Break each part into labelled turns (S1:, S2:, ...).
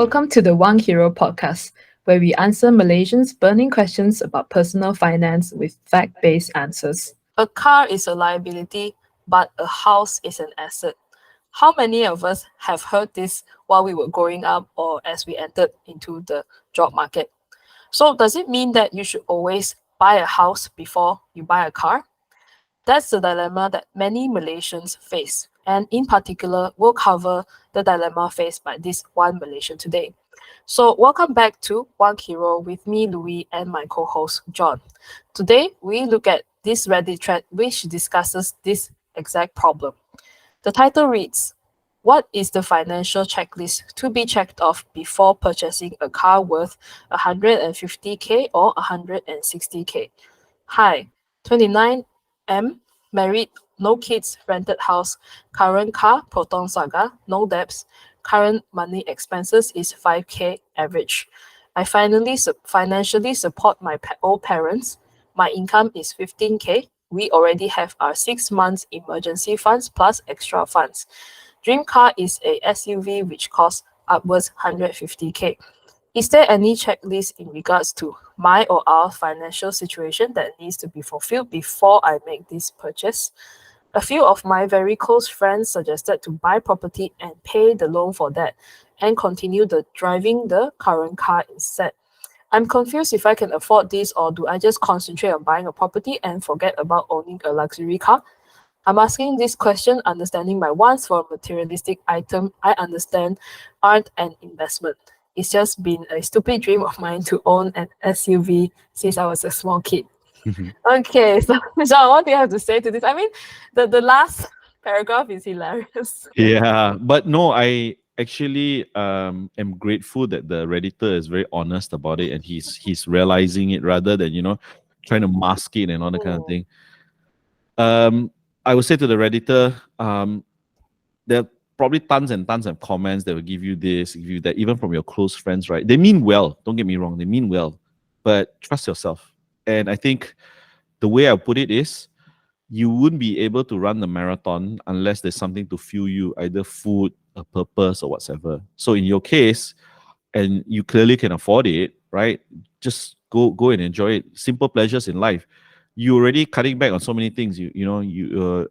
S1: Welcome to the WangHiro podcast, where we answer Malaysians' burning questions about personal finance with fact-based answers.
S2: A car is a liability, but a house is an asset. How many of us have heard this while we were growing up or as we entered into the job market? So does it mean that you should always buy a house before you buy a car? That's the dilemma that many Malaysians face. And in particular, we'll cover the dilemma faced by this one Malaysian today. So welcome back to WangHiro with me, Louis, and my co-host, John. Today, we look at this Reddit thread which discusses this exact problem. The title reads, what is the financial checklist to be checked off before purchasing a car worth 150k or 160k? Hi, 29M, married, no kids, rented house, current car, Proton Saga, no debts, current money expenses is 5k average. I financially support my old parents. My income is 15k. We already have our 6 months emergency funds plus extra funds. Dream car is a SUV which costs upwards 150k. Is there any checklist in regards to my or our financial situation that needs to be fulfilled before I make this purchase? A few of my very close friends suggested to buy property and pay the loan for that and continue driving the current car instead. I'm confused if I can afford this, or do I just concentrate on buying a property and forget about owning a luxury car? I'm asking this question understanding my wants for a materialistic item I understand aren't an investment. It's just been a stupid dream of mine to own an SUV since I was a small kid. Okay, so John, what do you have to say to this? I mean, the last paragraph is hilarious.
S3: Yeah, but no, I actually am grateful that the Redditor is very honest about it and he's realizing it rather than trying to mask it and all that kind of thing. I would say to the Redditor, there are probably tons and tons of comments that will give you this, give you that, even from your close friends, right? They mean well, don't get me wrong, they mean well, but trust yourself. And I think the way I put it is, you wouldn't be able to run the marathon unless there's something to fuel you, either food, a purpose, or whatever. So in your case, and you clearly can afford it, right? Just go and enjoy it. Simple pleasures in life. You're already cutting back on so many things. You're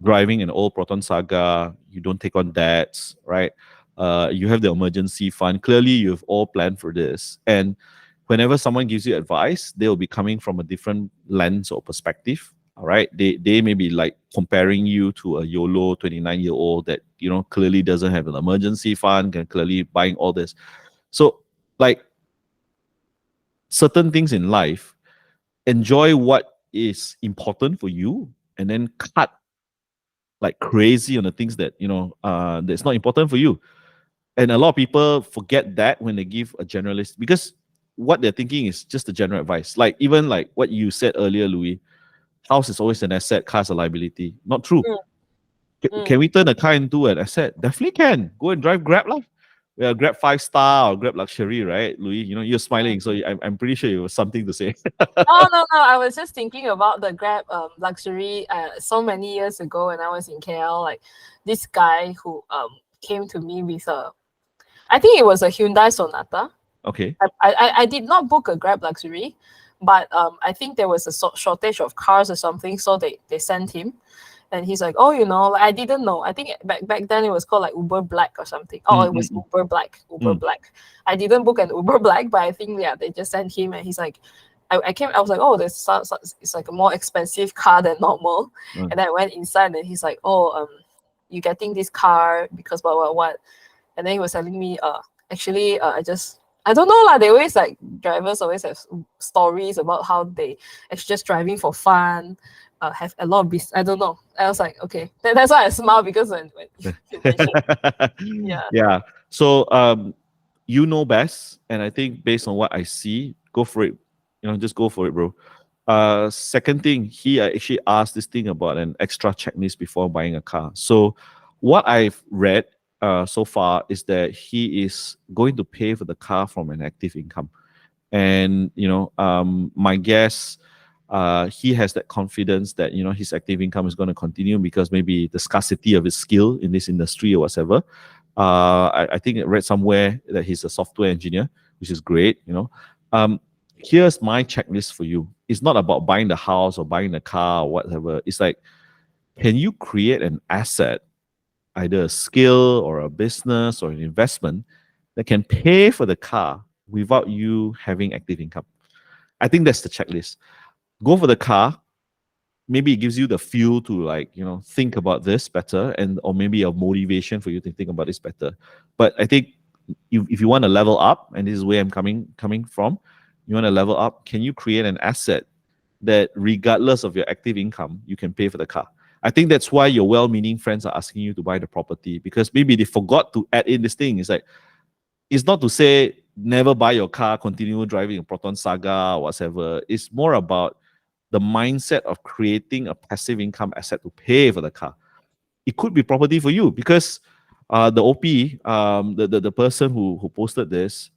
S3: driving an old Proton Saga. You don't take on debts, right? You have the emergency fund. Clearly, you've all planned for this. And whenever someone gives you advice, they will be coming from a different lens or perspective. All right. They may be like comparing you to a YOLO 29-year-old that, clearly doesn't have an emergency fund, can clearly buying all this. So like certain things in life, enjoy what is important for you and then cut like crazy on the things that, that's not important for you. And a lot of people forget that when they give a generalist, because what they're thinking is just the general advice. Like even like what you said earlier, Louis, house is always an asset, car is a liability. Not true. Can we turn a car into an asset? Definitely can. Go and drive Grab lah. Yeah, Grab 5-star or Grab Luxury, right, Louis? You're smiling, so I'm pretty sure you have something to say.
S2: No. I was just thinking about the Grab Luxury so many years ago when I was in KL. Like this guy who came to me with I think it was a Hyundai Sonata.
S3: Okay.
S2: I did not book a Grab Luxury, but I think there was a shortage of cars or something, so they sent him. And he's like, oh, like, I didn't know. I think back then it was called like Uber Black or something. Oh, it was Uber Black. Black. I didn't book an Uber Black, but I think, they just sent him. And he's like, I was like, oh, it's like a more expensive car than normal. And then I went inside and he's like, oh, you getting this car because what. And then he was telling me, actually, I don't know lah. They always drivers always have stories about how they actually just driving for fun, have a lot of business. I don't know. I was like, okay, that's why I smile, because when you mentioned,
S3: yeah. So you know best, and I think based on what I see, go for it. Just go for it, bro. Second thing, he actually asked this thing about an extra checklist before buying a car. So what I've read so far is that he is going to pay for the car from an active income. And, my guess, he has that confidence that, his active income is going to continue because maybe the scarcity of his skill in this industry or whatever. I think I read somewhere that he's a software engineer, which is great. Here's my checklist for you. It's not about buying the house or buying the car or whatever. It's like, can you create an asset, either a skill or a business or an investment that can pay for the car without you having active income? I think that's the checklist. Go for the car. Maybe it gives you the fuel to, like, think about this better, and or maybe a motivation for you to think about this better. But I think if you want to level up, and this is where I'm coming from, you want to level up, can you create an asset that regardless of your active income, you can pay for the car? I think that's why your well-meaning friends are asking you to buy the property, because maybe they forgot to add in this thing. It's like, it's not to say never buy your car, continue driving a Proton Saga or whatever. It's more about the mindset of creating a passive income asset to pay for the car. It could be property for you, because the OP, the person who posted this,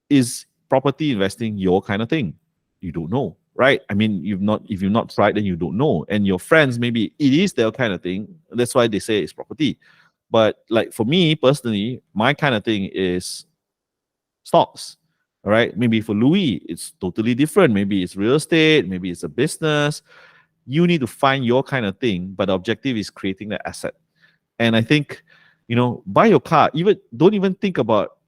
S3: is property investing your kind of thing? You don't know, right? I mean, if you've not tried, then you don't know. And your friends, maybe it is their kind of thing. That's why they say it's property. But like for me personally, my kind of thing is stocks. All right. Maybe for Louis, it's totally different. Maybe it's real estate, maybe it's a business. You need to find your kind of thing, but the objective is creating the asset. And I think, buy your car. Don't even think about.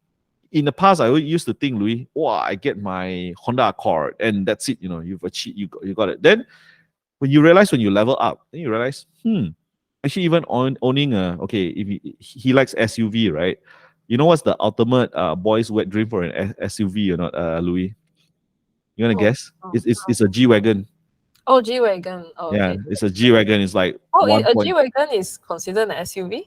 S3: In the past, I used to think, Louis, I get my Honda Accord, and that's it. You've achieved, you got it. Then when you level up, then you realize, actually, even owning if he likes SUV, right? You know what's the ultimate boy's wet dream for an SUV or not, Louis? You want to guess? It's a G-Wagon.
S2: Oh, G-Wagon. Oh,
S3: Yeah,
S2: okay.
S3: it's a G-Wagon. It's like
S2: a G-Wagon is considered an SUV?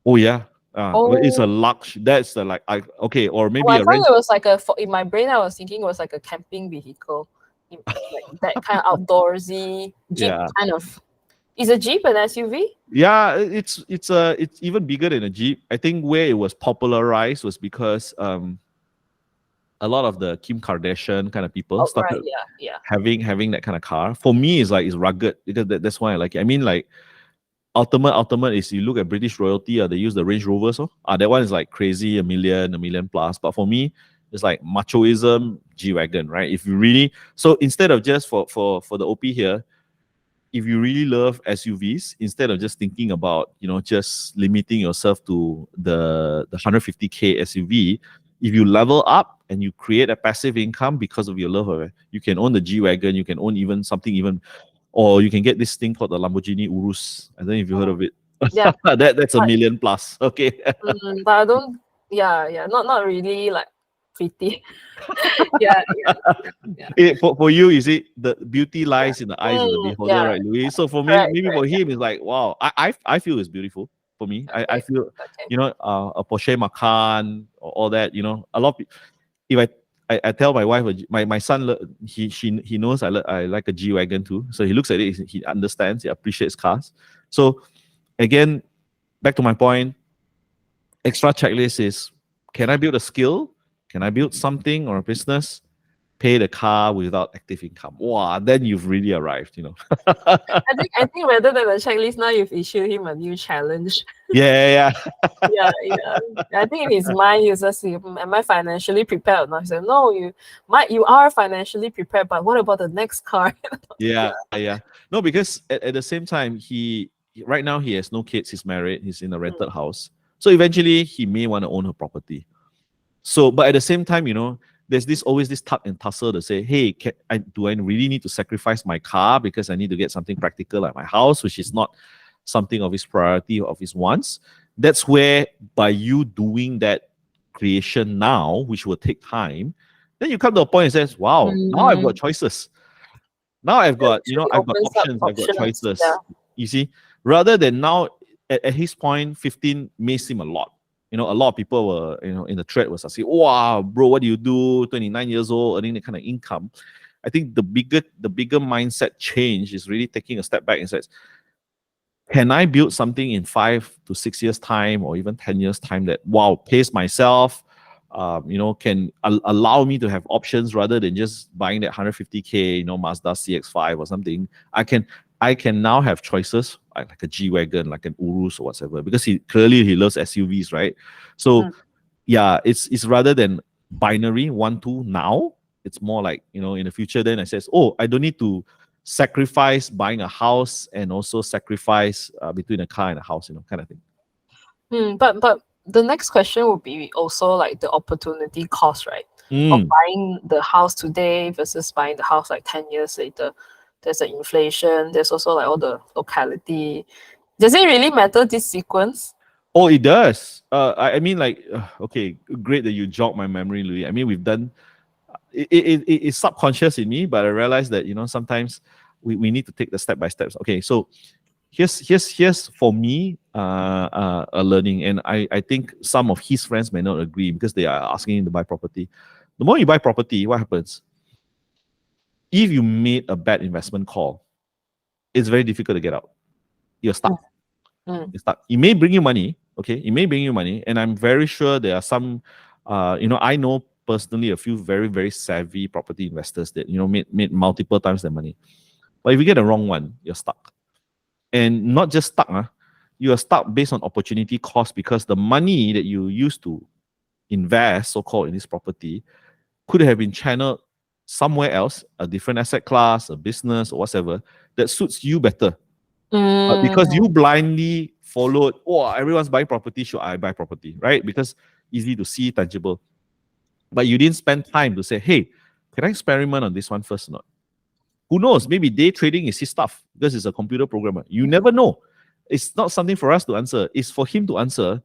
S3: Oh yeah. It's a lux. That's the or maybe
S2: I
S3: a
S2: thought
S3: range.
S2: it was like in my brain, I was thinking it was like a camping vehicle, like that kind of outdoorsy Jeep kind of. Is a Jeep an SUV?
S3: Yeah, it's even bigger than a Jeep. I think where it was popularized was because a lot of the Kim Kardashian kind of people started having that kind of car. For me, it's rugged, because that's why I like it. I mean, like, ultimate is, you look at British royalty, they use the Range Rover, so that one is like crazy, a million plus. But for me, it's like machoism G-Wagon, right? If you really, so instead of just for the OP here, if you really love SUVs, instead of just thinking about just limiting yourself to the 150k SUV, if you level up and you create a passive income because of your love of it, you can own the G-Wagon, you can own even something even, or you can get this thing called the Lamborghini Urus. I don't know if you heard of it.
S2: Yeah,
S3: that's a million plus. Okay.
S2: But I don't. Yeah, not really like pretty. yeah.
S3: For you, you see, the beauty lies in the eyes of the beholder, right, Louis? So for me, maybe for him, it's like, wow, I feel it's beautiful. For me, I feel, a Porsche Macan or all that, a lot of people, if I tell my wife, my son, he knows I like a G-Wagon too. So he looks at it, he understands, he appreciates cars. So again, back to my point, extra checklist is, can I build a skill? Can I build something or a business? Pay the car without active income. Wow, then you've really arrived,
S2: I think rather than a checklist, now you've issued him a new challenge.
S3: Yeah.
S2: yeah. I think in his mind, he's just saying, am I financially prepared or not? He said, no, you are financially prepared, but what about the next car?
S3: Yeah. No, because at the same time, right now he has no kids, he's married, he's in a rented house. So eventually he may want to own a property. So, but at the same time, there's always this tug and tussle to say, hey, do I really need to sacrifice my car because I need to get something practical like my house, which is not something of his priority, of his wants? That's where, by you doing that creation now, which will take time, then you come to a point and says, wow, now I've got choices. Now I've got, I've got options, I've got choices.
S2: Yeah.
S3: You see, rather than now, at his point, 15 may seem a lot. A lot of people were, in the thread was asking, wow, bro, what do you do? 29 years old, earning that kind of income. I think the bigger mindset change is really taking a step back and says, can I build something in 5 to 6 years time, or even 10 years time, that, wow, pays myself, can allow me to have options rather than just buying that 150k, Mazda CX-5 or something. I can now have choices like a G-Wagon, like an Urus or whatever, because he loves SUVs, right? So yeah, it's rather than binary 1-2 now, it's more like, in the future, then I says, oh, I don't need to sacrifice buying a house and also sacrifice between a car and a house, kind of thing.
S2: But the next question would be also like the opportunity cost, right? Of buying the house today versus buying the house like 10 years later. There's the inflation, there's also like all the locality. Does it really matter, this sequence?
S3: Oh, it does. I mean, like, okay, great that you jogged my memory, Louis. I mean, we've done it's subconscious in me, but I realized that sometimes we need to take the step by steps. Okay, so here's for me a learning, and I think some of his friends may not agree because they are asking him to buy property. The more you buy property, what happens? If you made a bad investment call, it's very difficult to get out. You're stuck. You're stuck. It may bring you money, okay? It may bring you money, and I'm very sure there are some, I know personally a few very, very savvy property investors that made multiple times their money. But if you get the wrong one, you're stuck. And not just stuck, you are stuck based on opportunity cost, because the money that you used to invest, so-called, in this property could have been channeled somewhere else, a different asset class, a business, or whatever, that suits you better. But because you blindly followed, oh, everyone's buying property, should I buy property, right? Because easy to see, tangible. But you didn't spend time to say, hey, can I experiment on this one first or not? Who knows? Maybe day trading is his stuff because he's a computer programmer. You never know. It's not something for us to answer. It's for him to answer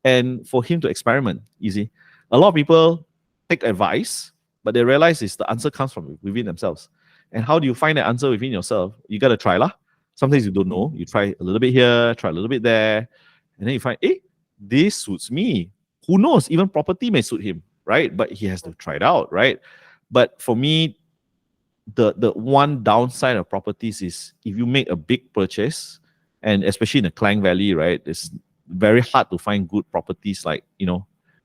S3: and for him to experiment. Easy. A lot of people take advice, but they realize the answer comes from within themselves. And how do you find that answer within yourself? You got to try lah. Sometimes you don't know. You try a little bit here, try a little bit there, and then you find, hey, this suits me. Who knows? Even property may suit him, right? But he has to try it out, right? But for me, the one downside of properties is if you make a big purchase, and especially in the Klang Valley, right, it's very hard to find good properties like,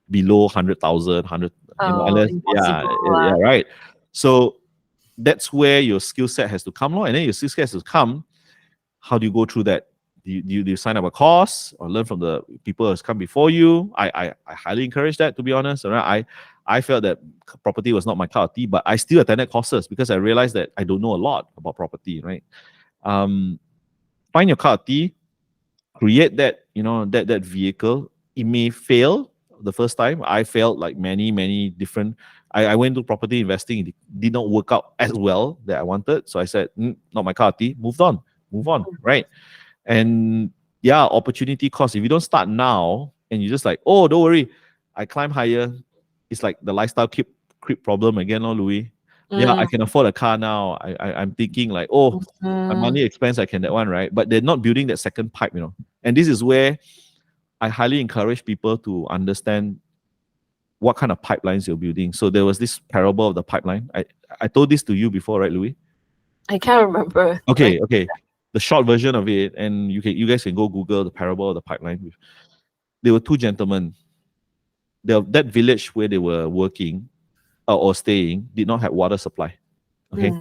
S3: below 100,000, 100, unless, yeah, right. So that's where your skill set has to come, and then your skill set has to come. How do you go through that? Do you sign up a course or learn from the people who's come before you? I highly encourage that, to be honest. Right? I felt that property was not my cup of tea, but I still attended courses because I realized that I don't know a lot about property, right? Find your cup of tea, create that, that vehicle. It may fail the first time. I failed like many different. I went to property investing. It did not work out as well that I wanted. So I said, not my cup of tea, move on, right? And yeah, opportunity cost. If you don't start now and you just like, oh, don't worry, I climb higher. It's like the lifestyle creep problem again, Louis. Yeah, I can afford a car now. I'm thinking like, oh, my money expense, I can that one, right? But they're not building that second pipe, And this is where I highly encourage people to understand what kind of pipelines you're building. So there was this parable of the pipeline. I told this to you before, right, Louis?
S2: I can't remember.
S3: Okay. The short version of it, and you guys can go Google the parable of the pipeline. There were two gentlemen. That village where they were working or staying did not have water supply. Okay,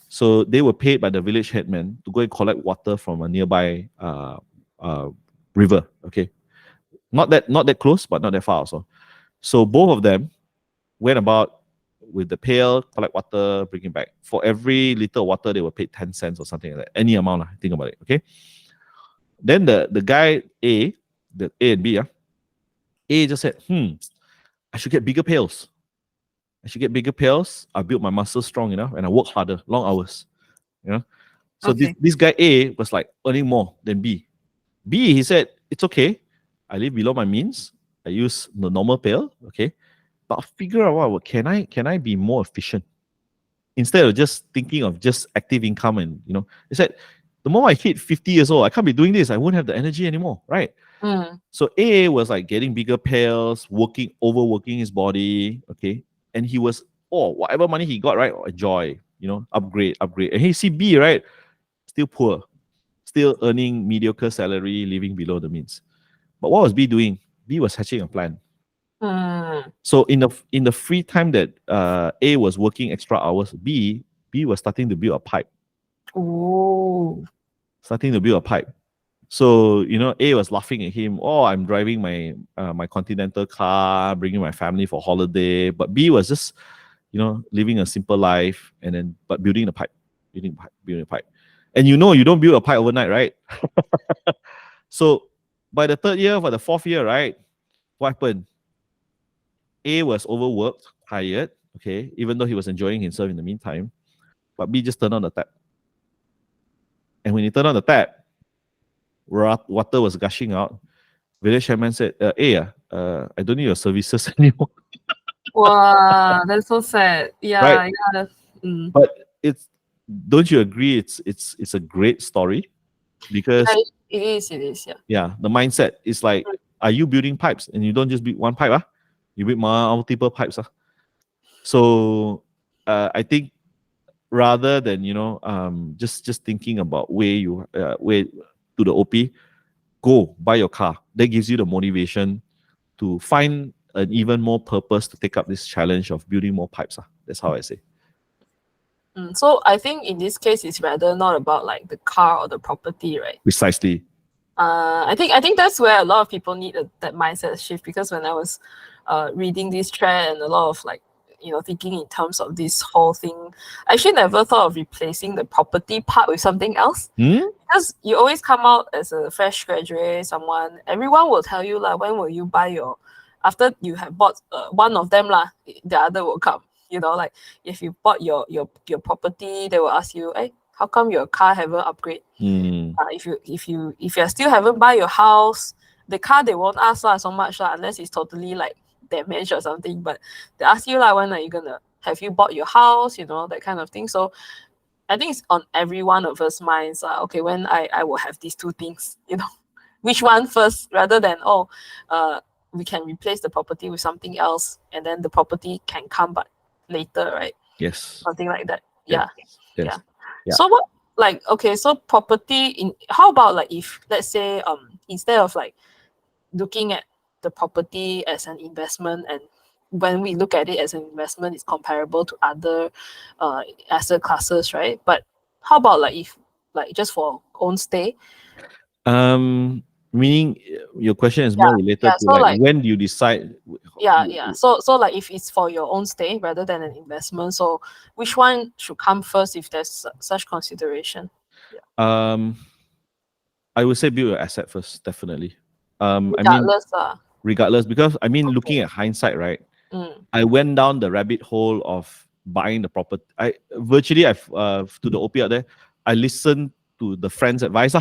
S3: so they were paid by the village headman to go and collect water from a nearby river. Okay, not that close, but not that far also. So both of them went about with the pail, collect water, bring it back. For every liter of water, they were paid 10 cents or something like that. Any amount, think about it, okay? Then the guy A, the A and B, A just said, I should get bigger pails. I built my muscles strong enough and I work harder, long hours. So this guy A was like earning more than B. B, he said, it's okay. I live below my means. I use the normal pail, okay? But I'll figure out what can I be more efficient instead of just thinking of just active income. And he said, the moment I hit 50 years old, I can't be doing this. I won't have the energy anymore, right? So A was like getting bigger pails, overworking his body, okay? And he was, whatever money he got, right? Enjoy, upgrade. And he see B, right? Still poor, still earning mediocre salary, living below the means. But what was B doing? B was hatching a plan. So in the free time that A was working extra hours, B was starting to build a pipe.
S2: Oh.
S3: starting to build a pipe. So, A was laughing at him. Oh, I'm driving my Continental car, bringing my family for holiday. But B was just, living a simple life but building a pipe, building a pipe. And you don't build a pipe overnight, right? So by the third year, for the fourth year, right, what happened? A was overworked, tired, okay, even though he was enjoying himself in the meantime. But B just turned on the tap. And when he turned on the tap, water was gushing out. Village chairman said, I don't need your services anymore.
S2: Wow, that's so sad. Yeah,
S3: Right.
S2: yeah.
S3: But don't you agree it's a great story? Because
S2: It is, yeah.
S3: yeah, the mindset is like, are you building pipes? And you don't just build one pipe, you build multiple pipes. So I think rather than just thinking about way to the OP, go buy your car. That gives you the motivation to find an even more purpose to take up this challenge of building more pipes. That's how I say.
S2: So I think in this case, it's rather not about like the car or the property, right?
S3: Precisely.
S2: I think that's where a lot of people need that mindset shift, because when I was reading this thread and a lot of like, thinking in terms of this whole thing, I actually never thought of replacing the property part with something else. Because you always come out as a fresh graduate, everyone will tell you like, when will you buy after you have bought one of them the other will come. Like if you bought your property, they will ask you, hey, how come your car haven't upgrade? If you still haven't buy your house, the car they won't ask so much unless it's totally like damaged or something. But they ask you when are you gonna have you bought your house? That kind of thing. So I think it's on every one of us minds. Okay, when I will have these two things. Which one first, rather than we can replace the property with something else, and then the property can come back later, right?
S3: Yes.
S2: Something like that. Yeah.
S3: Yes.
S2: Yeah. So what, so property how about like if let's say instead of like looking at the property as an investment, and when we look at it as an investment, it's comparable to other asset classes, right? But how about like if like just for own stay?
S3: Meaning your question is more related to like when do you decide?
S2: So like if it's for your own stay rather than an investment, so which one should come first if there's such consideration?
S3: I would say build your asset first, definitely.
S2: Regardless,
S3: because looking at hindsight, right? I went down the rabbit hole of buying the property. I've to the OP out there, I listened to the friends' advice,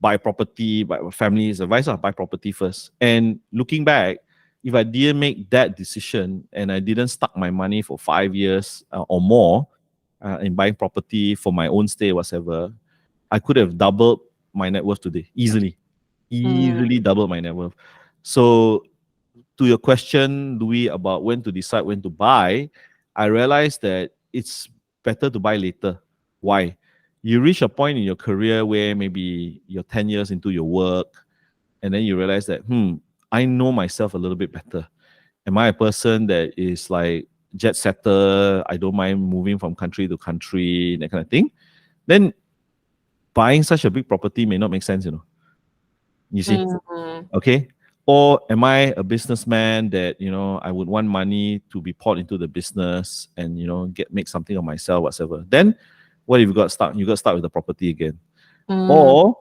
S3: buy property, by family's advice, buy property first. And looking back, if I didn't make that decision and I didn't stuck my money for 5 years or more in buying property for my own stay, whatever, I could have doubled my net worth today easily doubled my net worth. So to your question, Louis, about when to decide when to buy, I realized that it's better to buy later. Why? You reach a point in your career where maybe you're 10 years into your work, and then you realize that, I know myself a little bit better. Am I a person that is like jet setter? I don't mind moving from country to country, that kind of thing. Then buying such a big property may not make sense, You see? Okay? Or am I a businessman that, I would want money to be poured into the business and, make something of myself, whatever. Then what if you got stuck? You got stuck with the property again. Or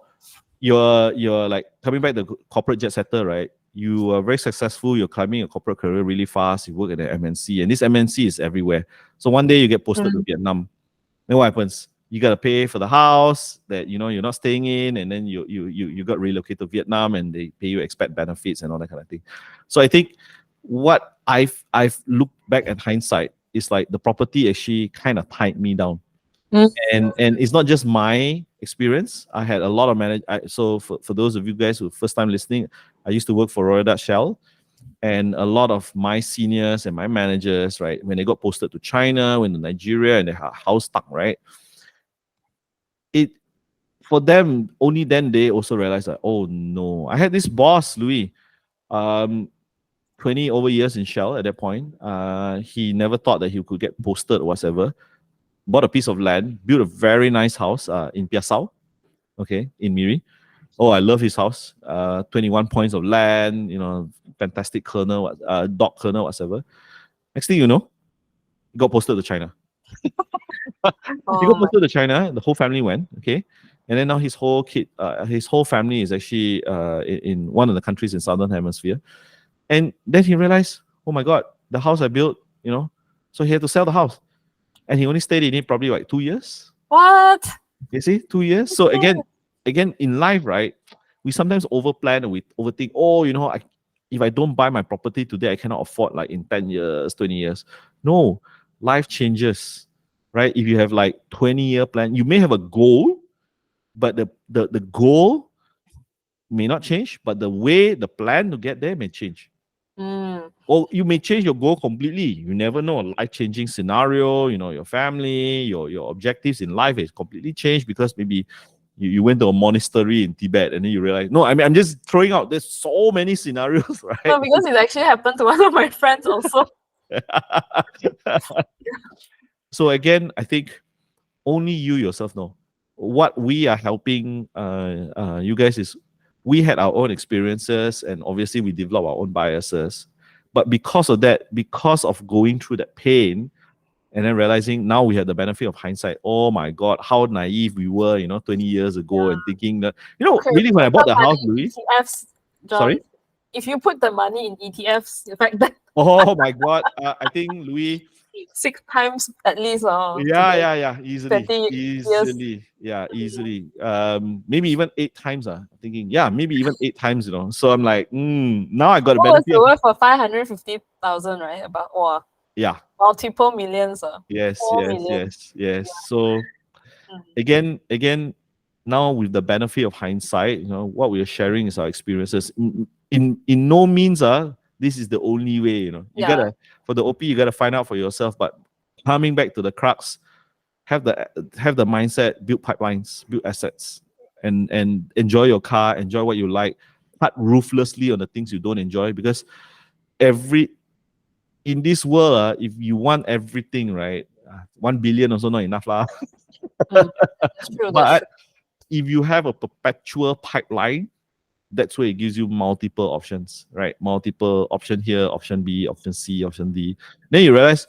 S3: you're like coming back to corporate jet setter, right? You are very successful, you're climbing a corporate career really fast, you work at an MNC, and this MNC is everywhere. So one day you get posted to Vietnam. Then what happens? You got to pay for the house that you're not staying in, and then you got relocated to Vietnam, and they pay you expat benefits and all that kind of thing. So I think what I've looked back at hindsight is like the property actually kind of tied me down, and it's not just my experience. I had a lot of so for those of you guys who first time listening, I used to work for Royal Dutch Shell. And a lot of my seniors and my managers, right, when they got posted to China, went to Nigeria, and their house stuck, right? For them, only then they also realized that, oh no, I had this boss, Louis, 20 over years in Shell at that point. He never thought that he could get posted or whatever. Bought a piece of land, built a very nice house in Piassau. okay, in Miri. Oh, I love his house. 21 points of land, fantastic kernel, dog kernel, whatever. Next thing you know, it got posted to China. He got posted to China. The whole family went, okay, and then now his whole family is actually in one of the countries in Southern Hemisphere. And then he realized, oh my God, the house I built, so he had to sell the house, and he only stayed in it probably like 2 years.
S2: What?
S3: You see, 2 years. So again in life, right? We sometimes overplan and we overthink. Oh, if I don't buy my property today, I cannot afford like in 10 years, 20 years. No, life changes, right? If you have like 20-year plan, you may have a goal, but the goal may not change, but the plan to get there may change. Or you may change your goal completely. You never know. A life-changing scenario, your family, your objectives in life is completely changed because maybe you went to a monastery in Tibet and then you realize, no, I mean, I'm just throwing out, there's so many scenarios, right?
S2: No, because it actually happened to one of my friends also.
S3: So again, I think only you yourself know. What we are helping you guys is we had our own experiences and obviously we develop our own biases. But because of that, because of going through that pain and then realizing now we had the benefit of hindsight, oh my God, how naive we were, 20 years ago and thinking that, really when I bought the house, Louis.
S2: ETFs, John,
S3: sorry?
S2: If you put the money in ETFs, in fact, that
S3: oh my God, I think Louis.
S2: 6 times at least.
S3: Easily.
S2: 20
S3: Easily. Yeah, easily. Maybe even 8 times. Thinking, maybe even 8 times, So I'm like, now I got a benefit.
S2: What was the worth for 550,000, right? About multiple millions.
S3: Yes. So again, now with the benefit of hindsight, what we are sharing is our experiences. In no means this is the only way, You gotta, for the OP, you gotta find out for yourself. But coming back to the crux, have the mindset, build pipelines, build assets, and enjoy your car, enjoy what you like, cut ruthlessly on the things you don't enjoy. Because in this world, if you want everything, right, 1 billion also not enough lah.
S2: That's true.
S3: But if you have a perpetual pipeline, that's where it gives you multiple options, right? Multiple option here, option B, option C, option D. Then you realize,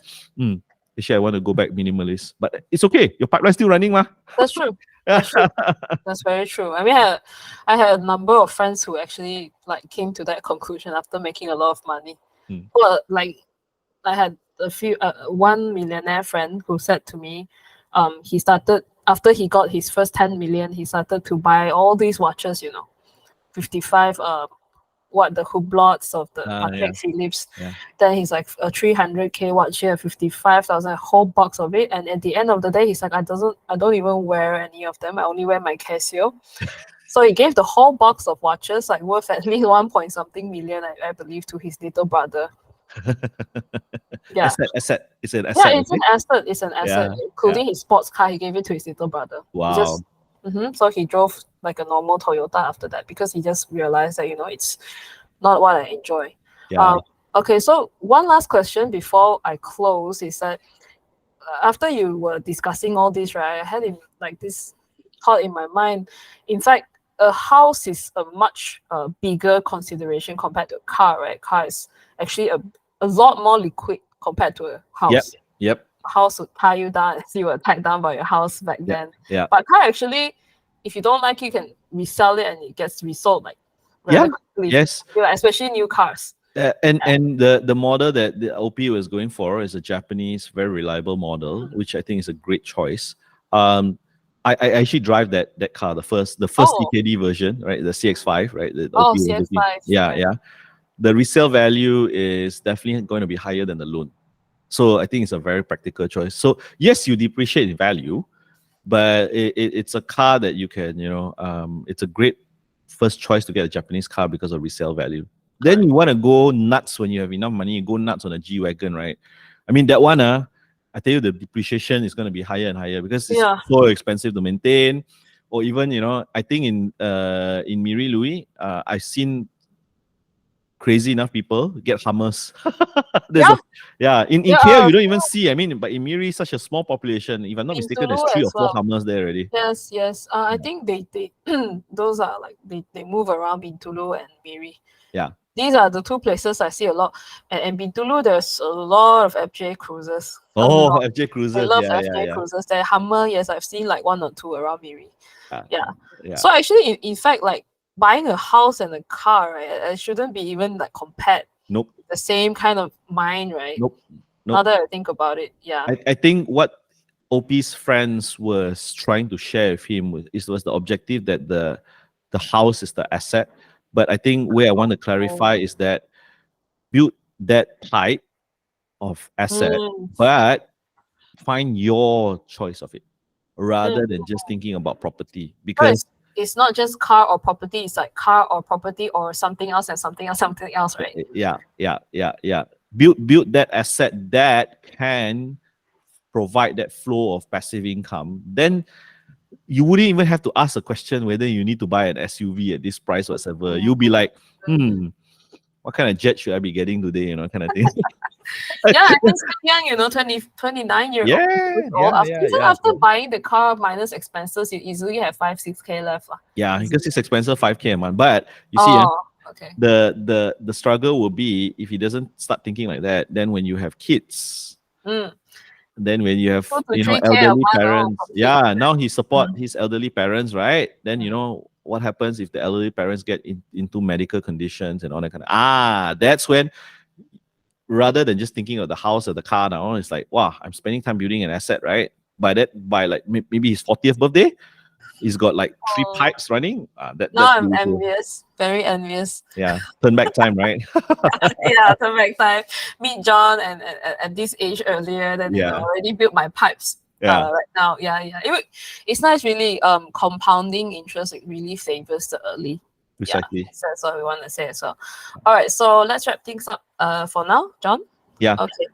S3: actually I want to go back minimalist, but it's okay. Your pipeline's still running, ma.
S2: That's true. That's true. That's very true. I mean, I had a number of friends who actually came to that conclusion after making a lot of money. Well, I had a few one millionaire friend who said to me, he started after he got his first 10 million, he started to buy all these watches, 55 the Hublots of the Patek Philippe. Then he's like a 300k watch here, 55,000, a whole box of it. And at the end of the day, he's like, I don't even wear any of them. I only wear my Casio. So he gave the whole box of watches, worth at least 1 point something million, I believe, to his little brother.
S3: Asset. It's an asset.
S2: Yeah, it's an asset, including his sports car. He gave it to his little brother.
S3: Wow.
S2: So he drove like a normal Toyota after that because he just realized that it's not what I enjoy. Okay, so one last question before I close is that after you were discussing all this, right, I had this thought in my mind. In fact, a house is a much bigger consideration compared to a car, right? Car is actually a lot more liquid compared to a house.
S3: Yep.
S2: A house would tie you down and you were tied down by your house back then.
S3: Yeah.
S2: But car actually, if you don't like it, you can resell it and it gets resold rather quickly.
S3: Yes.
S2: Especially new cars.
S3: And the model that the OP was going for is a Japanese, very reliable model, which I think is a great choice. I actually drive that car, the first DKD version, right? The CX5, right?
S2: CX5.
S3: Yeah. The resale value is definitely going to be higher than the loan. So I think it's a very practical choice. So yes, you depreciate in value, but it's a car that you can, it's a great first choice to get a Japanese car because of resale value. Then you want to go nuts when you have enough money, you go nuts on a G-Wagon, right? I mean, that one, I tell you, the depreciation is going to be higher and higher because it's so expensive to maintain. Or even, I think in Miri Louis, I've seen crazy enough people get Hummers. In
S2: Yeah,
S3: KL you don't even see. I mean, but in Miri, such a small population. If I'm not
S2: in
S3: mistaken, there's
S2: Tulu
S3: 3 or
S2: as
S3: 4
S2: well.
S3: Hummers there already.
S2: Yes, yes. I think they those are like they move around Bintulu and Miri.
S3: Yeah.
S2: These are the 2 places I see a lot. And Bintulu, there's a lot of FJ cruisers. A
S3: Oh,
S2: lot.
S3: FJ
S2: I
S3: Cruisers.
S2: love
S3: Yeah,
S2: FJ
S3: yeah.
S2: cruisers. The Hummer, yes, I've seen like 1 or 2 around Miri. Yeah.
S3: Yeah.
S2: So actually, in fact, like buying a house and a car, right, it shouldn't be even like compared.
S3: Nope.
S2: The same kind of mind, right?
S3: Nope.
S2: Now that I think about it, yeah.
S3: I think what OP's friends was trying to share with him was the objective that the house is the asset. But I think where I want to clarify is that build that type of asset, but find your choice of it rather than just thinking about property. Because
S2: it's not just car or property, it's like car or property or something else and something else, right?
S3: yeah. Build that asset that can provide that flow of passive income. Then you wouldn't even have to ask a question whether you need to buy an SUV at this price whatsoever. You'll be like, what kind of jet should I be getting today? You know, kind of thing.
S2: Yeah, I think still young, 29 years old. After buying the car minus expenses, you easily have 5-6K left.
S3: Yeah, because it's expensive 5K a month. But you see,
S2: okay.
S3: the struggle will be if he doesn't start thinking like that, then when you have kids, then when you have elderly parents, now he support his elderly parents, right? Then what happens if the elderly parents get into medical conditions and all that kind of that's when, rather than just thinking of the house or the car now, it's like, wow, I'm spending time building an asset, right? By like maybe his 40th birthday, he's got like 3 pipes running.
S2: Now I'm envious, very envious.
S3: Yeah, turn back time, right?
S2: Yeah, turn back time. Meet John and at this age earlier, then already built my pipes. Right now, it's nice. Really, compounding interest, it really favors the early.
S3: Exactly.
S2: Yeah, that's what we want to say as well. All right, so let's wrap things up for now, John.
S3: Yeah.
S2: Okay.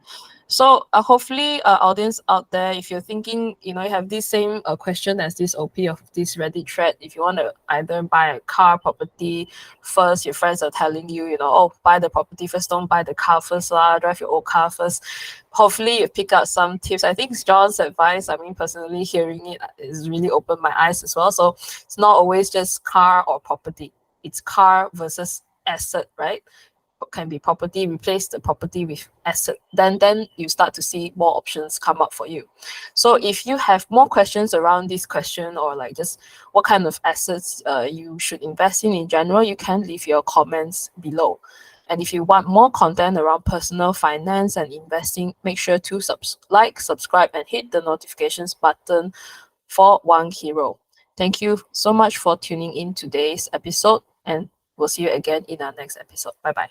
S2: So hopefully, audience out there, if you're thinking, you have this same question as this OP of this Reddit thread, if you want to either buy a car, property first, your friends are telling you, buy the property first, don't buy the car first, drive your old car first. Hopefully, you pick up some tips. I think John's advice, personally hearing it is really opened my eyes as well. So it's not always just car or property. It's car versus asset, right? Can be property, replace the property with asset. Then you start to see more options come up for you. So if you have more questions around this question, or like just what kind of assets you should invest in general, you can leave your comments below. And if you want more content around personal finance and investing, make sure to subscribe, and hit the notifications button for WangHiro. Thank you so much for tuning in today's episode, and we'll see you again in our next episode. Bye-bye.